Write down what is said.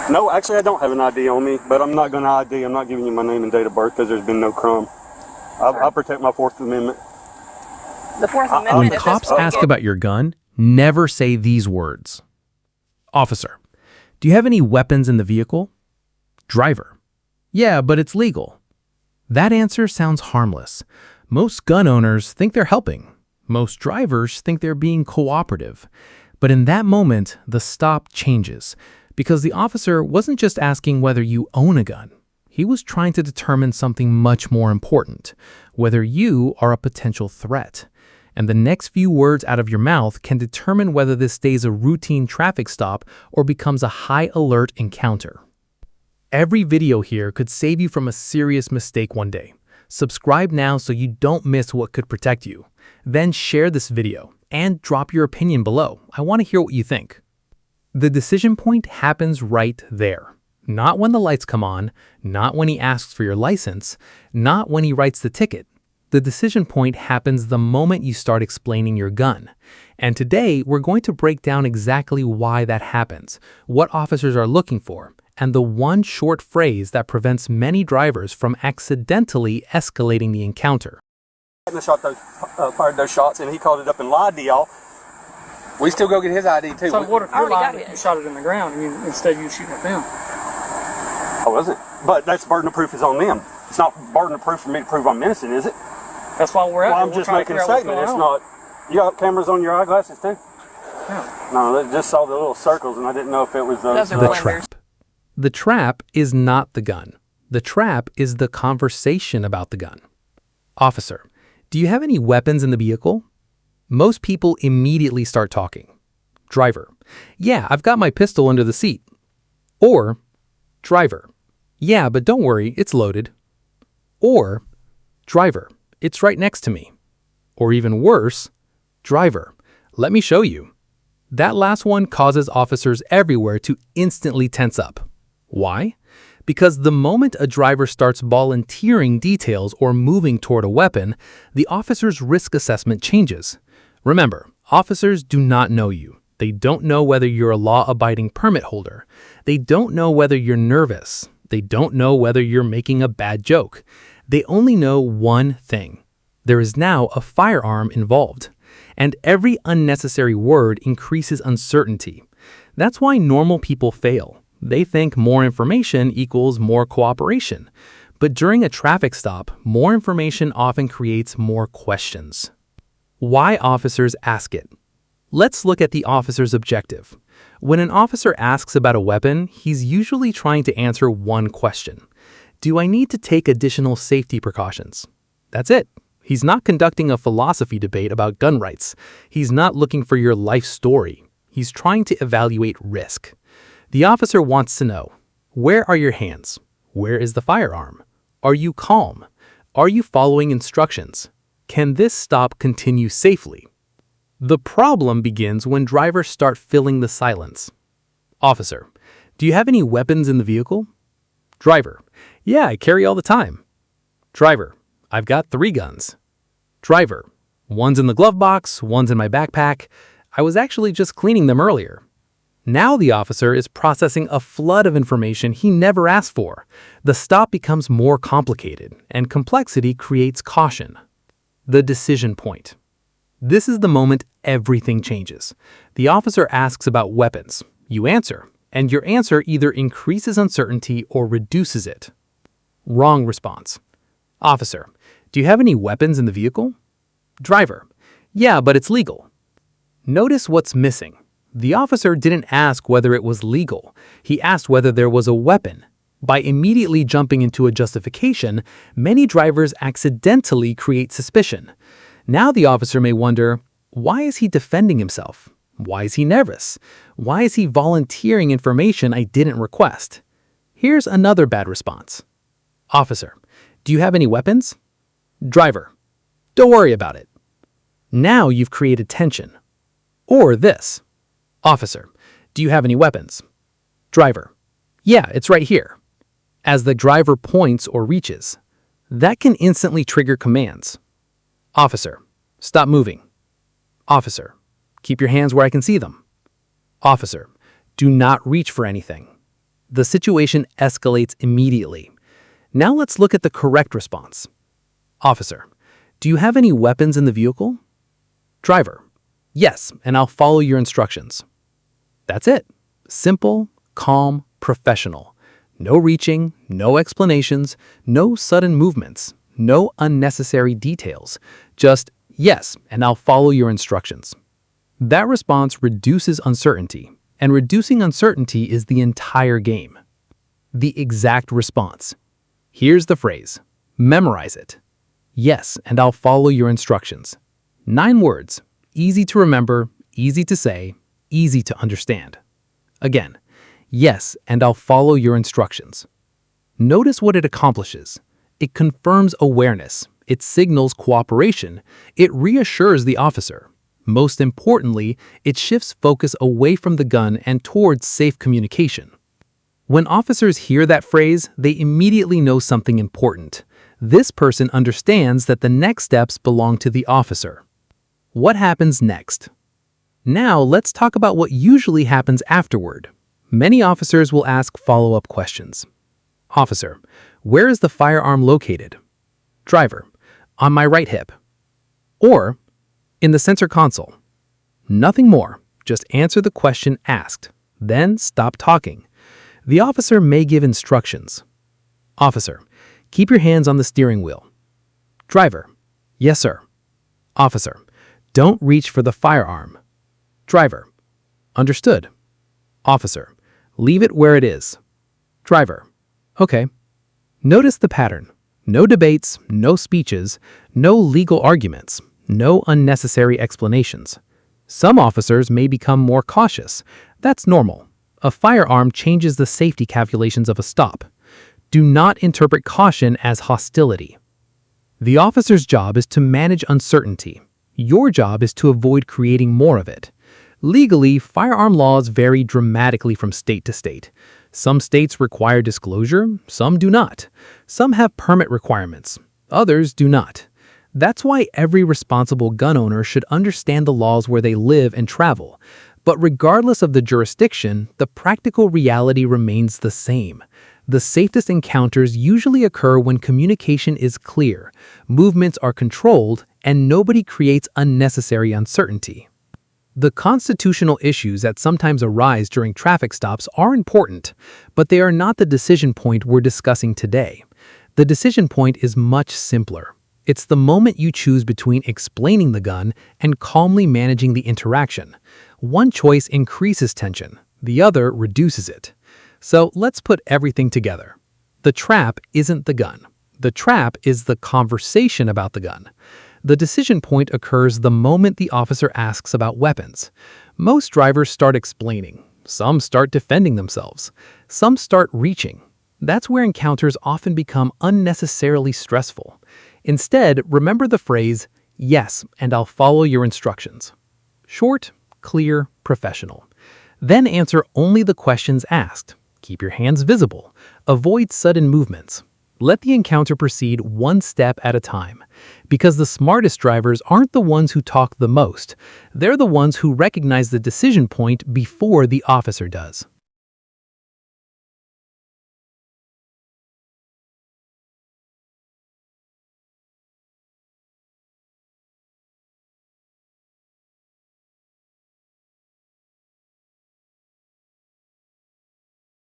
No, actually, I don't have an ID on me, but I'm not going to ID. I'm not giving you my name and date of birth because there's been no crime. I'll protect my Fourth Amendment. The Fourth When Amendment at this cops point. ask about your gun, never say these words. Officer, do you have any weapons in the vehicle? Driver, yeah, but it's legal. That answer sounds harmless. Most gun owners think they're helping. Most drivers think they're being cooperative. But in that moment, the stop changes because the officer wasn't just asking whether you own a gun. He was trying to determine something much more important, whether you are a potential threat. And the next few words out of your mouth can determine whether this stays a routine traffic stop or becomes a high-alert encounter. Every video here could save you from a serious mistake one day. Subscribe now so you don't miss what could protect you. Then share this video and drop your opinion below. I want to hear what you think. The decision point happens right there. Not when the lights come on, not when he asks for your license, not when he writes the ticket. The decision point happens the moment you start explaining your gun. And today, we're going to break down exactly why that happens, what officers are looking for, and the one short phrase that prevents many drivers from accidentally escalating the encounter. Fired those shots, and he called it up and lied to y'all. We still go get his ID too. So what if I you're already got lying, it. you shot it in the ground, instead of you shooting at them? I wasn't. But that's burden of proof is on them. It's not burden of proof for me to prove I'm innocent, is it? That's why we're out Well, here. I'm We're just trying to making a figure out what's statement. going It's on. not. You got cameras on your eyeglasses too? Yeah. No, they just saw the little circles, and I didn't know if it was those. Those are The blenders. trap. The trap is not the gun. The trap is the conversation about the gun. Officer, do you have any weapons in the vehicle? Most people immediately start talking. Driver, yeah, I've got my pistol under the seat. Or, driver, yeah, but don't worry, it's loaded. Or, driver, it's right next to me. Or even worse, driver, let me show you. That last one causes officers everywhere to instantly tense up. Why? Because the moment a driver starts volunteering details or moving toward a weapon, the officer's risk assessment changes. Remember, officers do not know you. They don't know whether you're a law-abiding permit holder. They don't know whether you're nervous. They don't know whether you're making a bad joke. They only know one thing. There is now a firearm involved. And every unnecessary word increases uncertainty. That's why normal people fail. They think more information equals more cooperation. But during a traffic stop, more information often creates more questions. Why officers ask it? Let's look at the officer's objective. When an officer asks about a weapon, he's usually trying to answer one question. Do I need to take additional safety precautions? That's it. He's not conducting a philosophy debate about gun rights. He's not looking for your life story. He's trying to evaluate risk. The officer wants to know, where are your hands? Where is the firearm? Are you calm? Are you following instructions? Can this stop continue safely? The problem begins when drivers start filling the silence. Officer, do you have any weapons in the vehicle? Driver, yeah, I carry all the time. Driver, I've got 3 guns. Driver, one's in the glove box, one's in my backpack. I was actually just cleaning them earlier. Now the officer is processing a flood of information he never asked for. The stop becomes more complicated, and complexity creates caution. The decision point. This is the moment everything changes. The officer asks about weapons. You answer, and your answer either increases uncertainty or reduces it. Wrong response. Officer, do you have any weapons in the vehicle? Driver, yeah, but it's legal. Notice what's missing. The officer didn't ask whether it was legal. He asked whether there was a weapon. By immediately jumping into a justification, many drivers accidentally create suspicion. Now the officer may wonder, why is he defending himself? Why is he nervous? Why is he volunteering information I didn't request? Here's another bad response. Officer, do you have any weapons? Driver, don't worry about it. Now you've created tension. Or this. Officer, do you have any weapons? Driver, yeah, it's right here. As the driver points or reaches, that can instantly trigger commands. Officer, stop moving. Officer, keep your hands where I can see them. Officer, do not reach for anything. The situation escalates immediately. Now let's look at the correct response. Officer, do you have any weapons in the vehicle? Driver, yes, and I'll follow your instructions. That's it. Simple, calm, professional. No reaching, no explanations, no sudden movements, no unnecessary details. Just, yes, and I'll follow your instructions. That response reduces uncertainty, and reducing uncertainty is the entire game. The exact response. Here's the phrase. Memorize it. Yes, and I'll follow your instructions. 9 words. Easy to remember, easy to say, easy to understand. Again, yes, and I'll follow your instructions. Notice what it accomplishes. It confirms awareness. It signals cooperation. It reassures the officer. Most importantly, it shifts focus away from the gun and towards safe communication. When officers hear that phrase, they immediately know something important. This person understands that the next steps belong to the officer. What happens next? Now let's talk about what usually happens afterward. Many officers will ask follow-up questions. Officer, where is the firearm located? Driver, on my right hip. Or, in the center console. Nothing more, just answer the question asked, then stop talking. The officer may give instructions. Officer, keep your hands on the steering wheel. Driver, yes sir. Officer, don't reach for the firearm. Driver, understood. Officer, leave it where it is. Driver, okay. Notice the pattern. No debates, no speeches, no legal arguments, no unnecessary explanations. Some officers may become more cautious. That's normal. A firearm changes the safety calculations of a stop. Do not interpret caution as hostility. The officer's job is to manage uncertainty. Your job is to avoid creating more of it. Legally, firearm laws vary dramatically from state to state. Some states require disclosure, some do not. Some have permit requirements, others do not. That's why every responsible gun owner should understand the laws where they live and travel. But regardless of the jurisdiction, the practical reality remains the same. The safest encounters usually occur when communication is clear, movements are controlled, and nobody creates unnecessary uncertainty. The constitutional issues that sometimes arise during traffic stops are important, but they are not the decision point we're discussing today. The decision point is much simpler. It's the moment you choose between explaining the gun and calmly managing the interaction. One choice increases tension, the other reduces it. So let's put everything together. The trap isn't the gun. The trap is the conversation about the gun. The decision point occurs the moment the officer asks about weapons. Most drivers start explaining. Some start defending themselves. Some start reaching. That's where encounters often become unnecessarily stressful. Instead, remember the phrase, yes, and I'll follow your instructions. Short, clear, professional. Then answer only the questions asked. Keep your hands visible. Avoid sudden movements. Let the encounter proceed one step at a time. Because the smartest drivers aren't the ones who talk the most. They're the ones who recognize the decision point before the officer does.